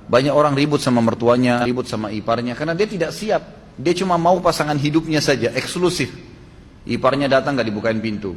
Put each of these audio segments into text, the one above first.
Banyak orang ribut sama mertuanya, ribut sama iparnya, karena dia tidak siap. Dia cuma mau pasangan hidupnya saja, eksklusif. Iparnya datang gak dibukain pintu.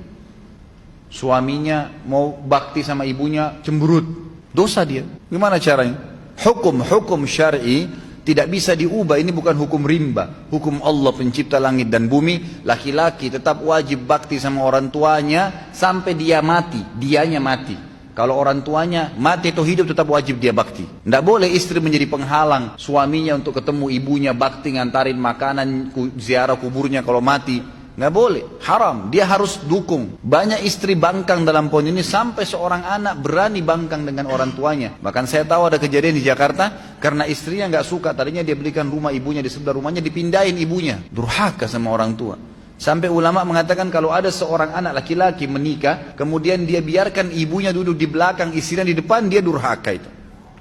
Suaminya mau bakti sama ibunya, cemberut. Dosa dia. Gimana caranya? Hukum syar'i tidak bisa diubah. Ini bukan hukum rimba. Hukum Allah pencipta langit dan bumi. Laki-laki tetap wajib bakti sama orang tuanya sampai dia mati. Dianya mati. Kalau orang tuanya mati atau hidup tetap wajib dia bakti. Tidak boleh istri menjadi penghalang suaminya untuk ketemu ibunya, bakti, ngantarin makanan, ziarah kuburnya kalau mati. Nggak boleh, haram. Dia harus dukung. Banyak istri bangkang dalam poin ini sampai seorang anak berani bangkang dengan orang tuanya. Bahkan saya tahu ada kejadian di Jakarta karena istrinya nggak suka. Tadinya dia belikan rumah ibunya di sebelah rumahnya, dipindahin ibunya. Durhaka sama orang tua. Sampai ulama mengatakan kalau ada seorang anak laki-laki menikah, kemudian dia biarkan ibunya duduk di belakang, istrinya di depan, dia durhaka itu.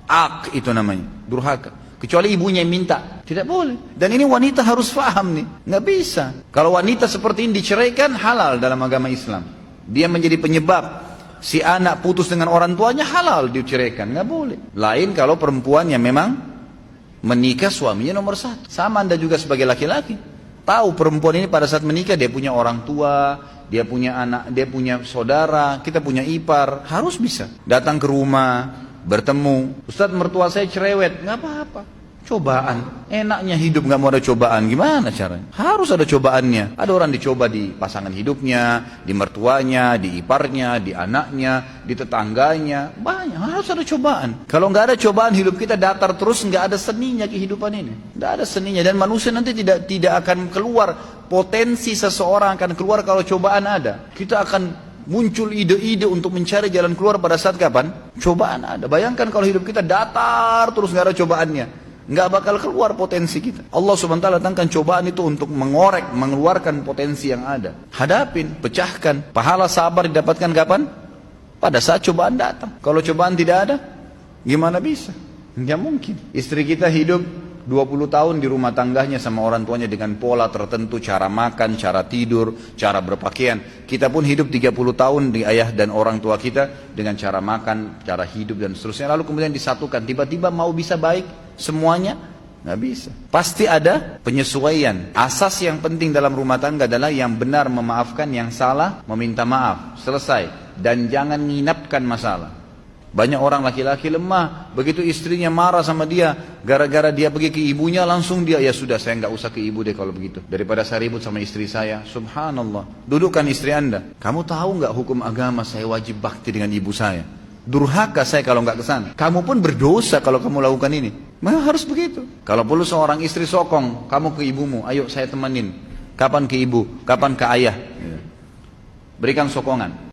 Ak itu namanya, durhaka. Kecuali ibunya yang minta, tidak boleh. Dan ini wanita harus paham nih, nggak bisa. Kalau wanita seperti ini diceraikan, halal dalam agama Islam. Dia menjadi penyebab si anak putus dengan orang tuanya, halal diceraikan, nggak boleh. Lain kalau perempuan yang memang menikah suaminya nomor satu. Sama Anda juga sebagai laki-laki. Tahu perempuan ini pada saat menikah dia punya orang tua, dia punya anak, dia punya saudara, kita punya ipar, harus bisa datang ke rumah. Bertemu, Ustadz mertua saya cerewet, nggak apa-apa, cobaan. Enaknya hidup nggak mau ada cobaan, gimana caranya? Harus ada cobaannya. Ada orang dicoba di pasangan hidupnya, di mertuanya, di iparnya, di anaknya, di tetangganya, banyak. Harus ada cobaan. Kalau nggak ada cobaan, hidup kita datar terus, nggak ada seninya kehidupan ini, nggak ada seninya. Dan manusia nanti tidak akan keluar, potensi seseorang akan keluar kalau cobaan ada. Kita akan muncul ide-ide untuk mencari jalan keluar pada saat kapan? Cobaan ada. Bayangkan kalau hidup kita datar terus nggak ada cobaannya, nggak bakal keluar potensi kita. Allah SWT datangkan cobaan itu untuk mengorek, mengeluarkan potensi yang ada. Hadapin, pecahkan. Pahala sabar didapatkan kapan? Pada saat cobaan datang. Kalau cobaan tidak ada, gimana bisa? Nggak mungkin. Istri kita hidup 20 tahun di rumah tangganya sama orang tuanya dengan pola tertentu, cara makan, cara tidur, cara berpakaian. Kita pun hidup 30 tahun di ayah dan orang tua kita dengan cara makan, cara hidup dan seterusnya. Lalu kemudian disatukan, tiba-tiba mau bisa baik semuanya? Nggak bisa. Pasti ada penyesuaian. Asas yang penting dalam rumah tangga adalah yang benar memaafkan, yang salah meminta maaf. Selesai. Dan jangan nginapkan masalah. Banyak orang laki-laki lemah, begitu istrinya marah sama dia, gara-gara dia pergi ke ibunya, langsung dia, ya sudah saya nggak usah ke ibu deh kalau begitu. Daripada saya ribut sama istri saya. Subhanallah. Dudukkan istri Anda. Kamu tahu nggak hukum agama saya wajib bakti dengan ibu saya? Durhaka saya kalau nggak kesana. Kamu pun berdosa kalau kamu lakukan ini. Memang harus begitu. Kalau perlu seorang istri sokong, kamu ke ibumu, ayo saya temenin. Kapan ke ibu? Kapan ke ayah? Berikan sokongan.